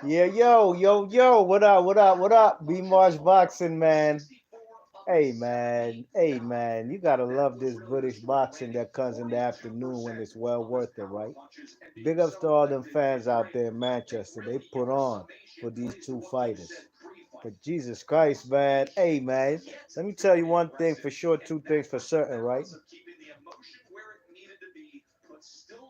Yeah, yo, what up? B Marsh Boxing, man. Hey, man, you gotta love this British boxing that comes in the afternoon when it's well worth it, right? Big ups to all them fans out there in Manchester. They put on for these two fighters. But Jesus Christ, man. Hey, man, let me tell you one thing for sure, two things for certain, right?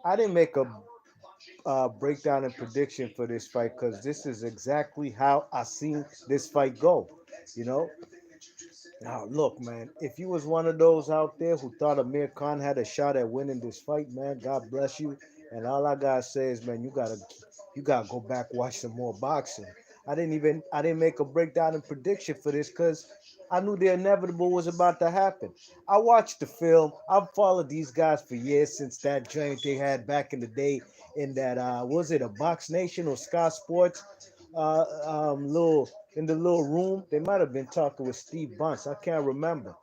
I didn't make a breakdown and prediction for this fight because this is exactly how I seen this fight go. You know, now look, man, if you was one of those out there who thought Amir Khan had a shot at winning this fight, man, God bless you. And all I gotta say is, man, you gotta go back watch some more boxing. I didn't make a breakdown and prediction for this because I knew the inevitable was about to happen. I watched the film. I've followed these guys for years since that joint they had back in the day in that was it a Box Nation or Sky Sports little in the little room. They might have been talking with Steve Bunce. I can't remember.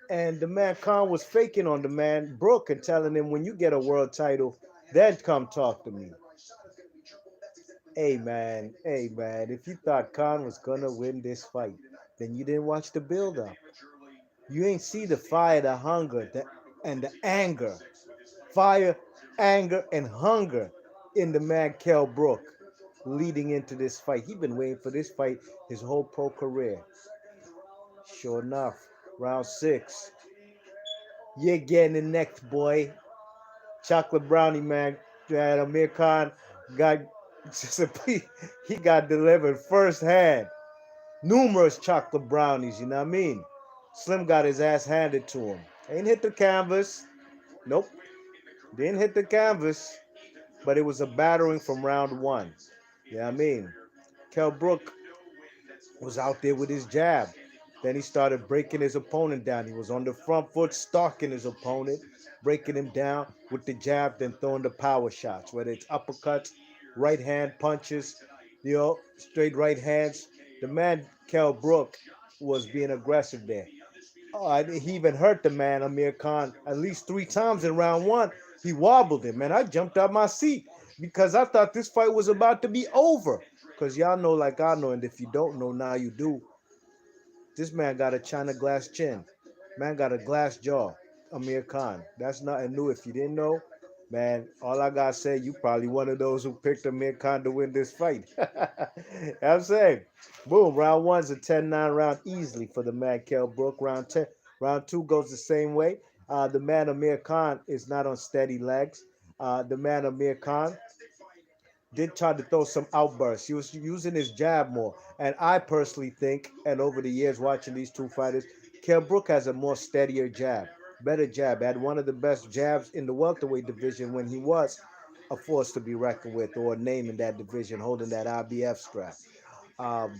And the man Khan was faking on the man Brook and telling him, when you get a world title, then come talk to me. Hey man, if you thought Khan was gonna win this fight, then you didn't watch the build up. You ain't see the fire, the hunger, and the anger. Fire, anger, and hunger in the man Kell Brook leading into this fight. He been waiting for this fight his whole pro career. Sure enough, round six. You're getting it next, boy. Chocolate brownie man. That Amir Khan got he got delivered firsthand. Numerous chocolate brownies, you know what I mean? Slim got his ass handed to him. Ain't hit the canvas. Nope. Didn't hit the canvas. But it was a battering from round one. You know what I mean? Kell Brook was out there with his jab. Then he started breaking his opponent down. He was on the front foot, stalking his opponent, breaking him down with the jab, then throwing the power shots, whether it's uppercuts, right hand punches, straight right hands. The man, Kell Brook, was being aggressive there. He even hurt the man, Amir Khan, at least three times in round one. He wobbled him, man. I jumped out my seat because I thought this fight was about to be over. Because y'all know, like I know, and if you don't know, now you do. This man got a China glass chin. Man got a glass jaw. Amir Khan. That's nothing new. If you didn't know, man, all I gotta say, you probably one of those who picked Amir Khan to win this fight. I'm saying, boom, round one's a 10-9 round easily for the man Kell Brook. Round two goes the same way. The man Amir Khan is not on steady legs. The man Amir Khan did try to throw some outbursts. He was using his jab more. And I personally think, and over the years watching these two fighters, Kell Brook has a more steadier jab, better jab. Had one of the best jabs in the welterweight division when he was a force to be reckoned with, or a name in that division, holding that IBF strap. Um,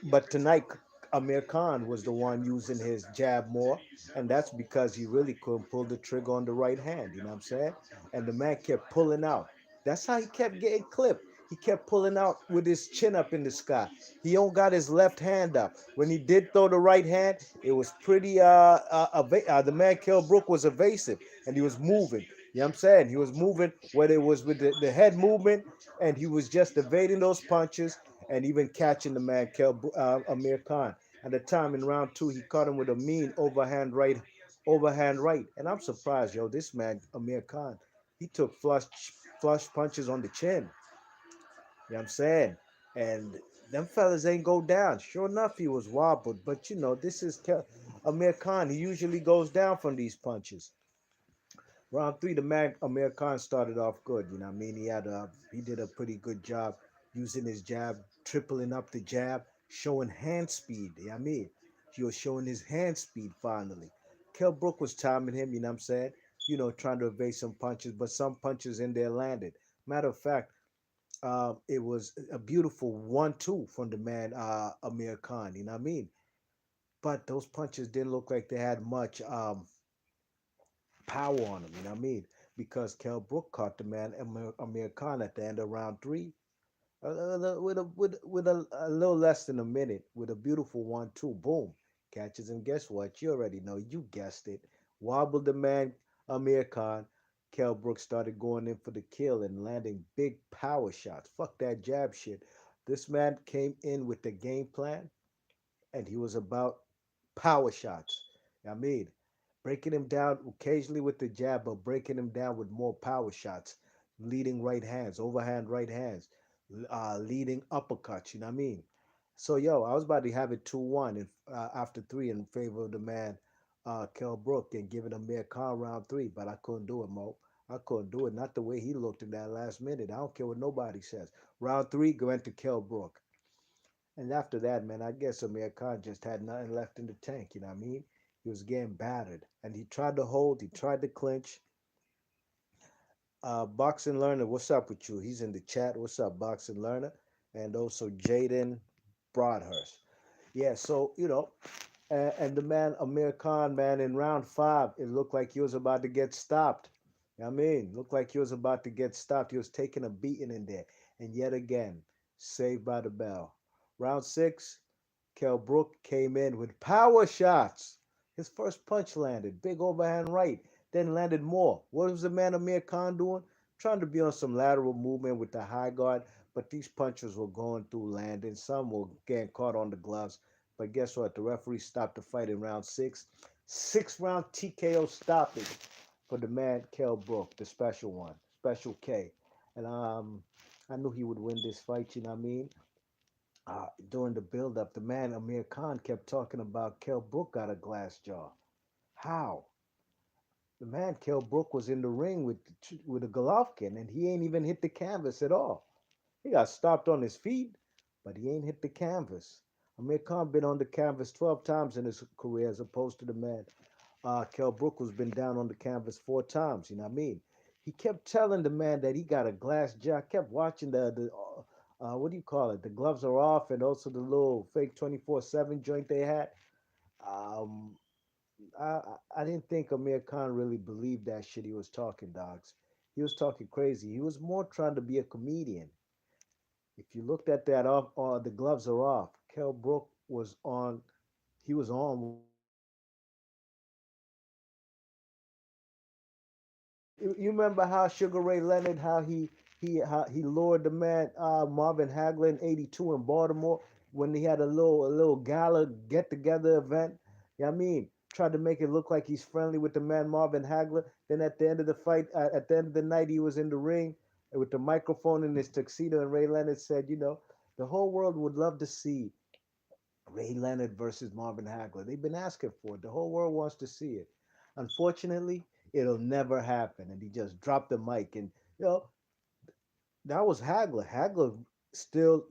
but tonight, Amir Khan was the one using his jab more, and that's because he really couldn't pull the trigger on the right hand. You know what I'm saying? And the man kept pulling out. That's how he kept getting clipped. He kept pulling out with his chin up in the sky. He don't got his left hand up. When he did throw the right hand, it was pretty. The man Kell Brook was evasive, and he was moving. You know what I'm saying? He was moving, whether it was with the head movement, and he was just evading those punches and even catching the man Amir Khan. At the time in round two, he caught him with a mean overhand right. And I'm surprised, yo, this man Amir Khan, he took flush punches on the chin. You know what I'm saying? And them fellas ain't go down. Sure enough, he was wobbled. But you know, this is Amir Khan. He usually goes down from these punches. Round three, the man Amir Khan started off good. You know what I mean? He did a pretty good job using his jab, tripling up the jab, showing hand speed. You know what I mean? He was showing his hand speed finally. Kell Brook was timing him, you know what I'm saying? Trying to evade some punches, but some punches in there landed. Matter of fact, it was a beautiful 1-2 from the man Amir Khan, you know what I mean? But those punches didn't look like they had much power on him, you know what I mean? Because Kell Brook caught the man Amir Khan at the end of round three with a little less than a minute with a beautiful 1-2. Boom. Catches him. Guess what? You already know. You guessed it. Wobbled the man Amir Khan. Kell Brook started going in for the kill and landing big power shots. Fuck that jab shit. This man came in with the game plan and he was about power shots. I mean, breaking him down occasionally with the jab, but breaking him down with more power shots, leading right hands, overhand right hands, leading uppercuts. You know what I mean? So yo, I was about to have it 2-1 after three in favor of the man, Kell Brook, and giving Amir Khan round three, but I couldn't do it, Mo. I couldn't do it. Not the way he looked in that last minute. I don't care what nobody says. Round three, went to Kell Brook. And after that, man, I guess Amir Khan just had nothing left in the tank. You know what I mean? He was getting battered, and he tried to hold. He tried to clinch. Boxing Learner, what's up with you? He's in the chat. What's up, Boxing Learner? And also Jaden Broadhurst. Yeah, so and the man Amir Khan, man, in round five, it looked like he was about to get stopped. You know what I mean, looked like he was about to get stopped. He was taking a beating in there, and yet again, saved by the bell. Round six, Kell Brook came in with power shots. His first punch landed, big overhand right, then landed more. What was the man Amir Khan doing? Trying to be on some lateral movement with the high guard, but these punches were going through landing. Some were getting caught on the gloves. But guess what? The referee stopped the fight in round six. 6 round TKO stoppage for the man Kell Brook, the special one, Special K. And I knew he would win this fight, you know what I mean? During the build-up, the man Amir Khan kept talking about Kell Brook got a glass jaw. How? The man Kell Brook was in the ring with a Golovkin, and he ain't even hit the canvas at all. He got stopped on his feet, but he ain't hit the canvas. Amir Khan been on the canvas 12 times in his career, as opposed to the man Kell Brook, who's been down on the canvas 4 times. You know what I mean? He kept telling the man that he got a glass jaw. I kept watching the what do you call it? The gloves are off, and also the little fake 24/7 joint they had. Um, I didn't think Amir Khan really believed that shit he was talking, dogs. He was talking crazy. He was more trying to be a comedian. If you looked at that off, the gloves are off. Kell Brook was on. He was on one of them gloves. You remember how Sugar Ray Leonard, how he lured the man Marvin Hagler in '82 in Baltimore when he had a little gala get together event. You know what I mean? Tried to make it look like he's friendly with the man Marvin Hagler. Then at the end of the fight, at the end of the night, he was in the ring with the microphone in his tuxedo, and Ray Leonard said, the whole world would love to see Ray Leonard versus Marvin Hagler. They've been asking for it. The whole world wants to see it. Unfortunately, it'll never happen. And he just dropped the mic. And, you know, that was Hagler. Hagler still,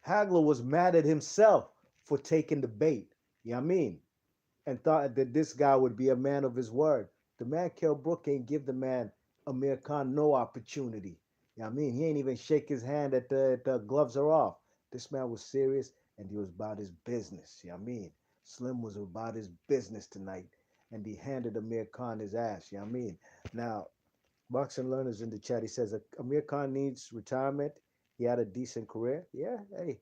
Hagler was mad at himself for taking the bait. You know what I mean? And thought that this guy would be a man of his word. The man Kell Brook ain't give the man Amir Khan no opportunity. You know what I mean? He ain't even shake his hand at the gloves are off. This man was serious and he was about his business. You know what I mean? Slim was about his business tonight. And he handed Amir Khan his ass. You know what I mean? Now, Boxing Learners in the chat, he says Amir Khan needs retirement. He had a decent career. Yeah, hey,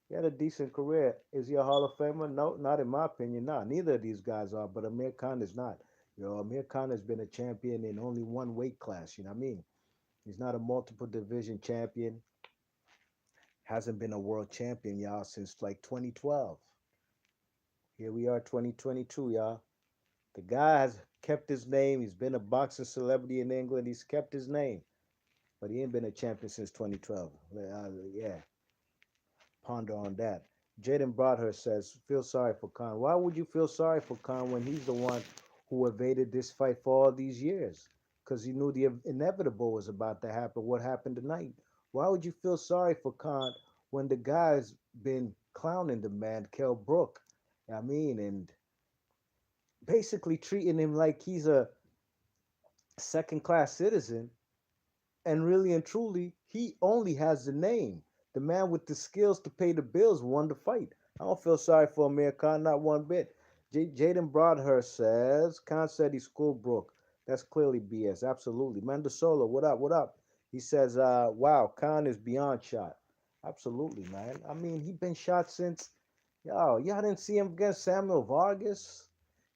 he had a decent career. Is he a Hall of Famer? No, not in my opinion. No, neither of these guys are. But Amir Khan is not. Amir Khan has been a champion in only one weight class. You know what I mean? He's not a multiple division champion. Hasn't been a world champion, y'all, since like 2012. Here we are, 2022, y'all. The guy has kept his name. He's been a boxing celebrity in England. He's kept his name, but he ain't been a champion since 2012. Yeah, ponder on that. Jaden Broadhurst says, feel sorry for Khan. Why would you feel sorry for Khan when he's the one who evaded this fight for all these years? Because he knew the inevitable was about to happen. What happened tonight? Why would you feel sorry for Khan when the guy's been clowning the man, Kell Brook? I mean, and basically treating him like he's a second class citizen, and really and truly, he only has the name. The man with the skills to pay the bills won the fight. I don't feel sorry for Amir Khan, not one bit. Jaden Broadhurst says, Khan said he schooled Brook. That's clearly BS. Absolutely. Mendosola, what up? What up? He says, wow, Khan is beyond shot. Absolutely, man. I mean, he been shot since, y'all didn't see him against Samuel Vargas.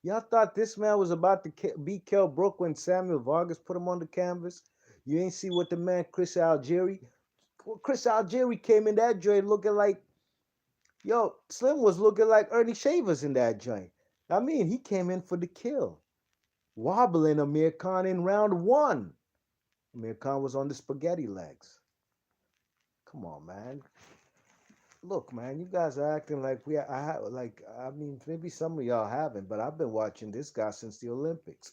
Y'all thought this man was about to beat Kell Brook when Samuel Vargas put him on the canvas? You ain't see what the man Chris Algieri came in that joint looking like, yo, Slim was looking like Ernie Shavers in that joint. I mean, he came in for the kill, wobbling Amir Khan in round one. Amir Khan was on the spaghetti legs. Come on, man. Look, man, you guys are acting like I mean, maybe some of y'all haven't, but I've been watching this guy since the Olympics.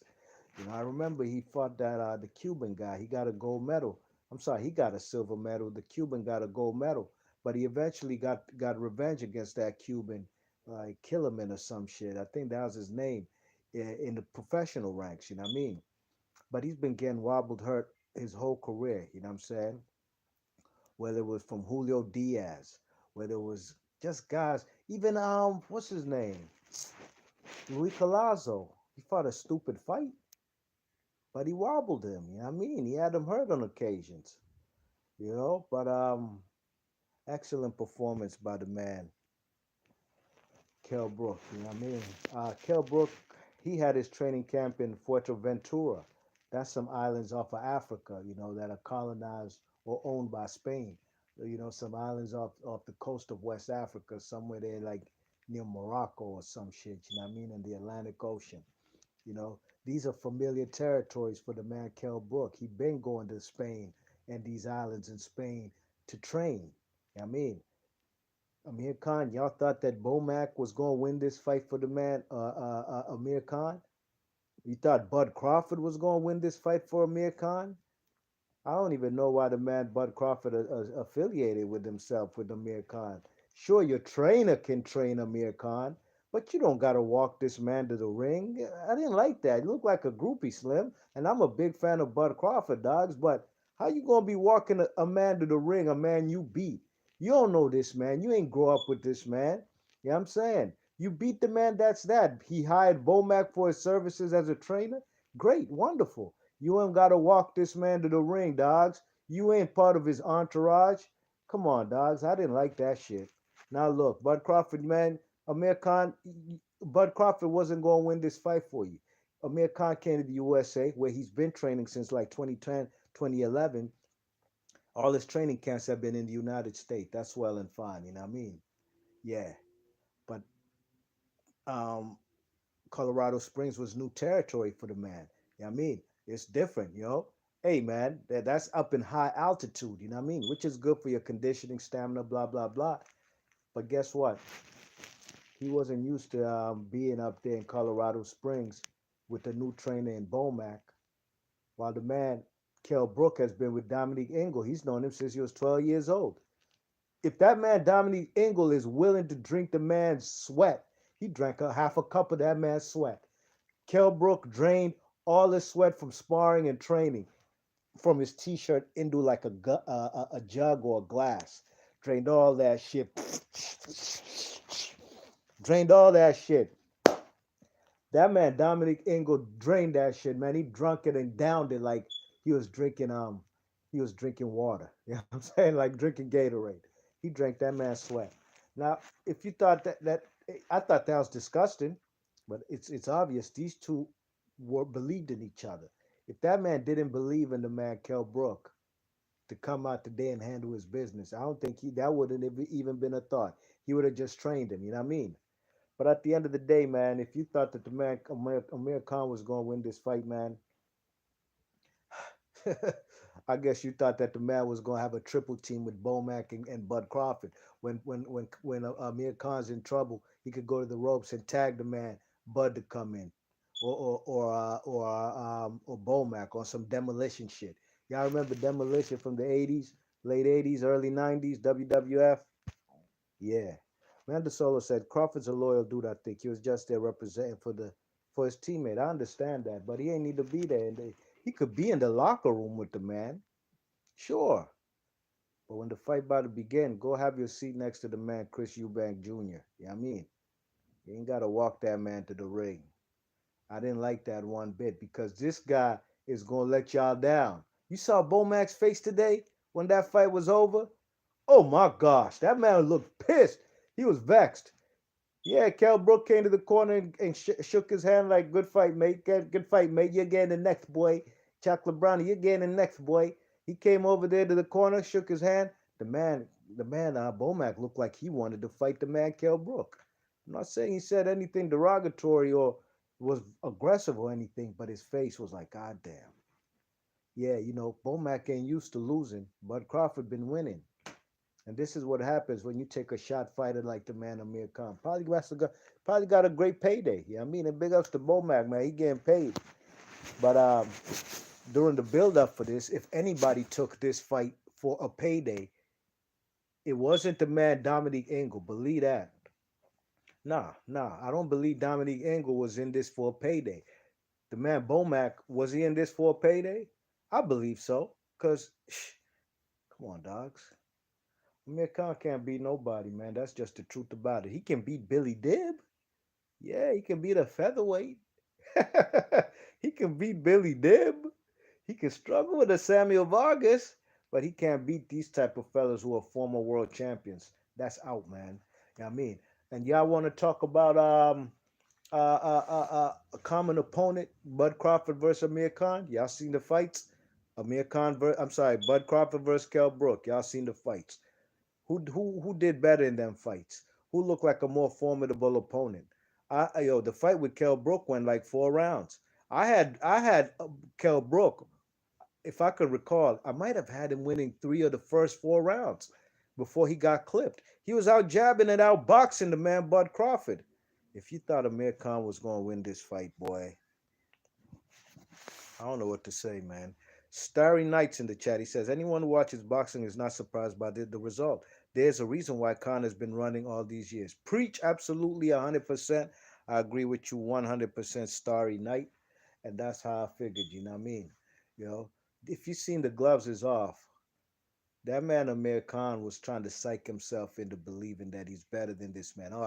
I remember he fought that the Cuban guy. He got a gold medal. I'm sorry, he got a silver medal. The Cuban got a gold medal, but he eventually got revenge against that Cuban, like Killerman or some shit. I think that was his name in the professional ranks. You know what I mean? But he's been getting wobbled, hurt his whole career. You know what I'm saying? Whether it was from Julio Diaz, whether it was just guys, even what's his name? Luis Colazo. He fought a stupid fight, but he wobbled him. You know what I mean? He had him hurt on occasions. But excellent performance by the man, Kell Brook. You know what I mean? Kell Brook, he had his training camp in Fuerteventura. That's some islands off of Africa, that are colonized or owned by Spain. Some islands off the coast of West Africa, somewhere there like near Morocco or some shit, you know what I mean, in the Atlantic Ocean. You know, these are familiar territories for the man Kell Brook. He been going to Spain and these islands in Spain to train. You know what I mean, Amir Khan, y'all thought that Bomac was going to win this fight for the man Amir Khan? You thought Bud Crawford was going to win this fight for Amir Khan? I don't even know why the man Bud Crawford affiliated with himself with Amir Khan. Sure, your trainer can train Amir Khan, but you don't gotta walk this man to the ring. I didn't like that. You look like a groupie, Slim, and I'm a big fan of Bud Crawford, dogs. But how you gonna be walking a man to the ring, a man you beat? You don't know this man. You ain't grow up with this man. You know what I'm saying? You beat the man. That's that. He hired Bomac for his services as a trainer. Great, wonderful. You ain't got to walk this man to the ring, dogs. You ain't part of his entourage. Come on, dogs. I didn't like that shit. Now look, Bud Crawford, man, Amir Khan, Bud Crawford wasn't going to win this fight for you. Amir Khan came to the USA, where he's been training since like 2010, 2011. All his training camps have been in the United States. That's well and fine, you know what I mean? Yeah. But um, Colorado Springs was new territory for the man. You know what I mean? It's different. Hey man, that's up in high altitude, you know what I mean? Which is good for your conditioning, stamina, blah, blah, blah. But guess what? He wasn't used to being up there in Colorado Springs with the new trainer in Bomac, while the man, Kell Brook, has been with Dominique Engel. He's known him since he was 12 years old. If that man, Dominique Engel, is willing to drink the man's sweat, he drank a half a cup of that man's sweat. Kell Brook drained all his sweat from sparring and training from his t-shirt into like a jug or a glass. Drained all that shit. Drained all that shit. That man Dominic Engel drained that shit, man. He drunk it and downed it like he was drinking he was drinking water. You know what I'm saying? Like drinking Gatorade. He drank that man's sweat. Now, if you thought that I thought that was disgusting, but it's obvious these two were believed in each other. If that man didn't believe in the man Kell Brook to come out today and handle his business, I don't think that wouldn't have even been a thought. He would have just trained him. You know what I mean? But at the end of the day, man, if you thought that the man Amir Khan was going to win this fight, man, I guess you thought that the man was going to have a triple team with Bomac and Bud Crawford. When Amir Khan's in trouble, he could go to the ropes and tag the man Bud to come in, or Bomac on some demolition shit. Y'all remember demolition from the '80s, late '80s, early '90s, WWF? Yeah. Amanda Solo said Crawford's a loyal dude. I think he was just there representing for his teammate. I understand that, but he ain't need to be there. And he could be in the locker room with the man, sure. But when the fight about to begin, go have your seat next to the man Chris Eubank Jr. Yeah, I mean, you ain't gotta walk that man to the ring. I didn't like that one bit because this guy is gonna let y'all down. You saw Bomac's face today when that fight was over. Oh my gosh, that man looked pissed. He was vexed. Yeah, Kell Brook came to the corner and shook his hand like, "Good fight, mate. Good fight, mate. You're getting the next, boy. Chocolate Brownie, you're getting the next, boy." He came over there to the corner, shook his hand. The man, Bomac looked like he wanted to fight the man, Kell Brook. I'm not saying he said anything derogatory or was aggressive or anything, but his face was like, "God damn." Yeah, Bomac ain't used to losing. Bud Crawford been winning. And this is what happens when you take a shot fighter like the man Amir Khan. Probably got a great payday. Yeah, I mean, and big ups to Bomac, man. He getting paid. But during the build up for this, if anybody took this fight for a payday, it wasn't the man Dominique Engel. Believe that. Nah. I don't believe Dominique Engel was in this for a payday. The man Bomac, was he in this for a payday? I believe so. Cause come on, dogs. Amir Khan can't beat nobody, man. That's just the truth about it. He can beat Billy Dib. Yeah, he can beat a featherweight. He can beat Billy Dib. He can struggle with a Samuel Vargas, but he can't beat these type of fellas who are former world champions. That's out, man. You know what I mean? And y'all want to talk about a common opponent, Bud Crawford versus Amir Khan? Y'all seen the fights? I'm sorry, Bud Crawford versus Kell Brook. Y'all seen the fights? Who did better in them fights? Who looked like a more formidable opponent? The fight with Kell Brook went like 4 rounds. I had Kell Brook, if I could recall, I might have had him winning 3 of the first 4 rounds before he got clipped. He was out jabbing and out boxing the man Bud Crawford. If you thought Amir Khan was going to win this fight, boy, I don't know what to say, man. Starry Nights in the chat. He says, anyone who watches boxing is not surprised by the result. There's a reason why Khan has been running all these years. Preach, absolutely 100%. I agree with you 100%, Starry Night. And that's how I figured, you know what I mean? You know, if you seen the gloves is off, that man Amir Khan was trying to psych himself into believing that he's better than this man. Oh,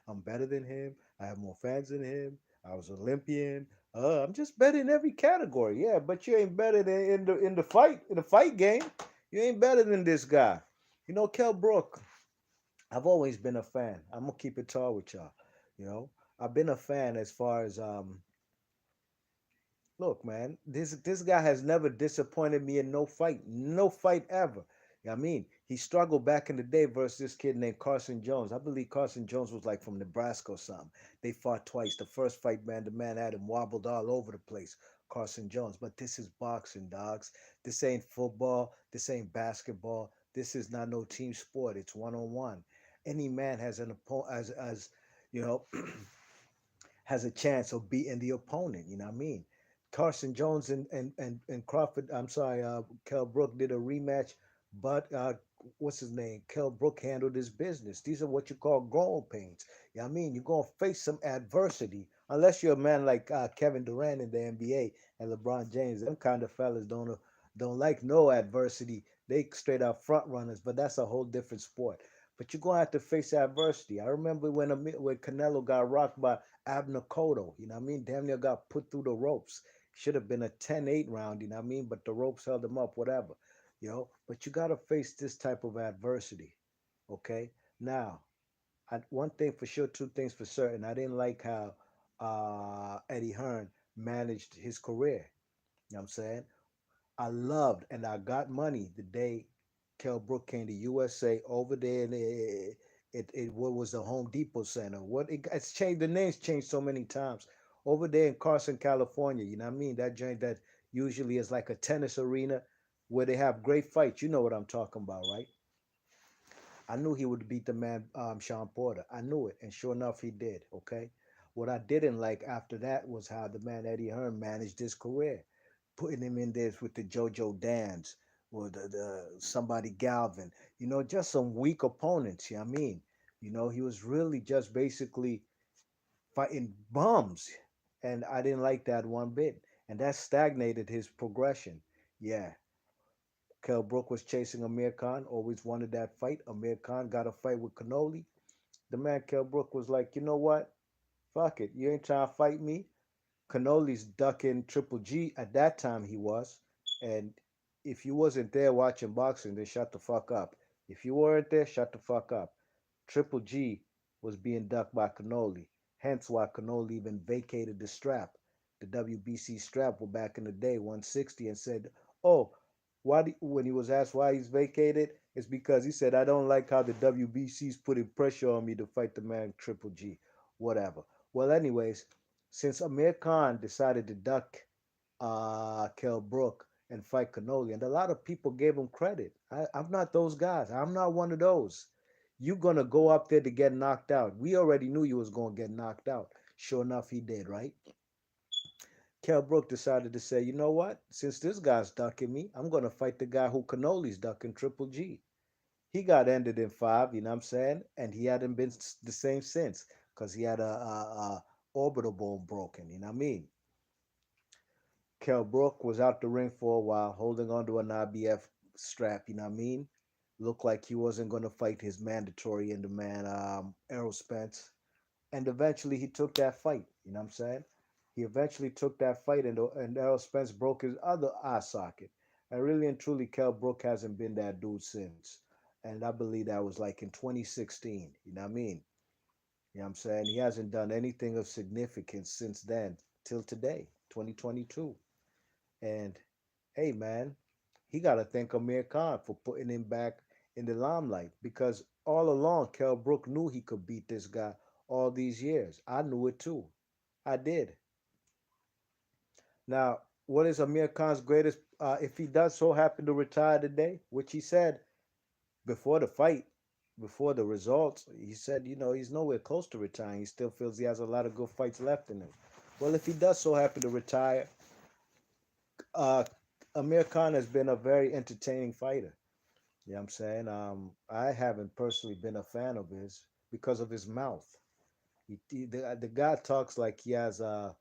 I'm better than him. I have more fans than him. I was Olympian. I'm just better in every category. Yeah, but you ain't better than in the fight game. You ain't better than this guy. Kell Brook. I've always been a fan. I'm gonna keep it tall with y'all. You know, I've been a fan as far as look, man, this guy has never disappointed me in no fight ever. I mean, he struggled back in the day versus this kid named Carson Jones. I believe Carson Jones was like from Nebraska or something. They fought twice. The first fight, man, the man had him wobbled all over the place. Carson Jones. But this is boxing, dogs. This ain't football. This ain't basketball. This is not no team sport. It's 1-on-1. Any man has an opponent as you know has a chance of beating the opponent. You know what I mean? Carson Jones and Crawford, I'm sorry, Kell Brook did a rematch, but what's his name? Kell Brook handled his business. These are what you call growing pains. You know what I mean? You're going to face some adversity, unless you're a man like Kevin Durant in the NBA and LeBron James. Them kind of fellas don't like no adversity. They straight out front runners, but that's a whole different sport. But you're going to have to face adversity. I remember when Canelo got rocked by Abner Cotto, you know what I mean? Damn near got put through the ropes. Should have been a 10-8 round, you know what I mean? But the ropes held him up, whatever. But you got to face this type of adversity, okay? Now, one thing for sure, two things for certain. I didn't like how Eddie Hearn managed his career. You know what I'm saying? I loved and I got money the day Kell Brook came to USA over there. And it what was the Home Depot Center. It's changed. The names changed so many times. Over there in Carson, California. You know what I mean? That joint that usually is like a tennis arena where they have great fights. You know what I'm talking about, right? I knew he would beat the man, Sean Porter. I knew it, and sure enough, he did. Okay. What I didn't like after that was how the man Eddie Hearn managed his career, putting him in there with the JoJo Dans or the somebody Galvin. Just some weak opponents. You know what I mean? He was really just basically fighting bums, and I didn't like that one bit, and that stagnated his progression. Yeah, Kell Brook was chasing Amir Khan, always wanted that fight. Amir Khan got a fight with Canoli. The man Kell Brook was like, you know what? Fuck it. You ain't trying to fight me. Canoli's ducking Triple G at that time he was. And if you wasn't there watching boxing, then shut the fuck up. If you weren't there, shut the fuck up. Triple G was being ducked by Canoli. Hence why Canoli even vacated the strap, the WBC strap, well, back in the day, 160, and said, "Oh, when he was asked why he's vacated, it's because he said, I don't like how the WBC's putting pressure on me to fight the man Triple G, whatever." Well, anyways, since Amir Khan decided to duck Kell Brook and fight Canoli, and a lot of people gave him credit. I'm not those guys. I'm not one of those. You're gonna go up there to get knocked out. We already knew you was gonna get knocked out. Sure enough, he did, right? Kell Brook decided to say, you know what? Since this guy's ducking me, I'm gonna fight the guy who Canoli's ducking, Triple G. He got ended in 5, you know what I'm saying? And he hadn't been the same since, because he had a orbital bone broken, you know what I mean? Kell Brook was out the ring for a while, holding onto an IBF strap, you know what I mean? Looked like he wasn't going to fight his mandatory in the man, Errol Spence. And eventually he took that fight, you know what I'm saying? He eventually took that fight, and Errol Spence broke his other eye socket. And really and truly, Kell Brook hasn't been that dude since. And I believe that was like in 2016, you know what I mean? You know what I'm saying? He hasn't done anything of significance since then till today, 2022. And hey, man, he got to thank Amir Khan for putting him back in the limelight, because all along, Kell Brook knew he could beat this guy all these years. I knew it too. I did. Now, what is Amir Khan's greatest? If he does so happen to retire today, which he said before the fight, before the results, he said, he's nowhere close to retiring. He still feels he has a lot of good fights left in him. Well, if he does so happen to retire, uh, Amir Khan has been a very entertaining fighter. You know what I'm saying? I haven't personally been a fan of his because of his mouth. The guy talks like he has a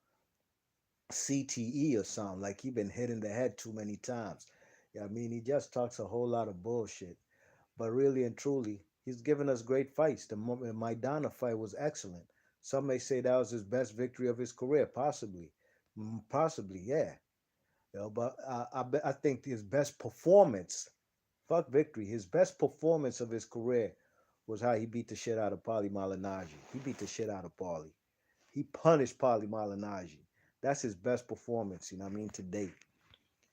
CTE or something, like he been hit in the head too many times. Yeah, I mean, he just talks a whole lot of bullshit. But really and truly, he's given us great fights. The Maidana fight was excellent. Some may say that was his best victory of his career, possibly. Possibly, yeah. But I think his best performance, fuck victory, his best performance of his career was how he beat the shit out of Paulie Malignaggi. He beat the shit out of Paulie. He punished Paulie Malignaggi. That's his best performance, you know what I mean, to date.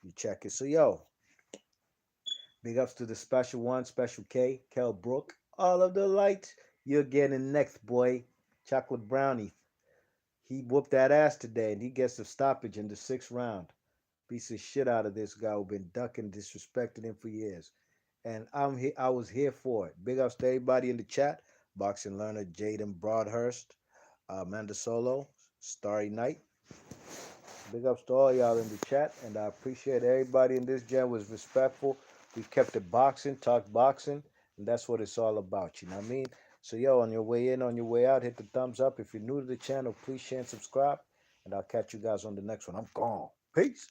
You check it. So, yo, big ups to the special one, Special K, Kell Brook. All of the lights you're getting next, boy. Chocolate Brownie. He whooped that ass today, and he gets a stoppage in the 6th round. Beats the shit out of this guy who been ducking, disrespecting him for years. And I was here for it. Big ups to everybody in the chat. Boxing Learner, Jaden Broadhurst, Amanda Solo, Starry Night. Big ups to all y'all in the chat, and I appreciate everybody in this jam was respectful. We kept it boxing, talk boxing, and that's what it's all about. You know what I mean? So, yo, on your way in, on your way out, hit the thumbs up. If you're new to the channel, please share and subscribe, and I'll catch you guys on the next one. I'm gone. Peace.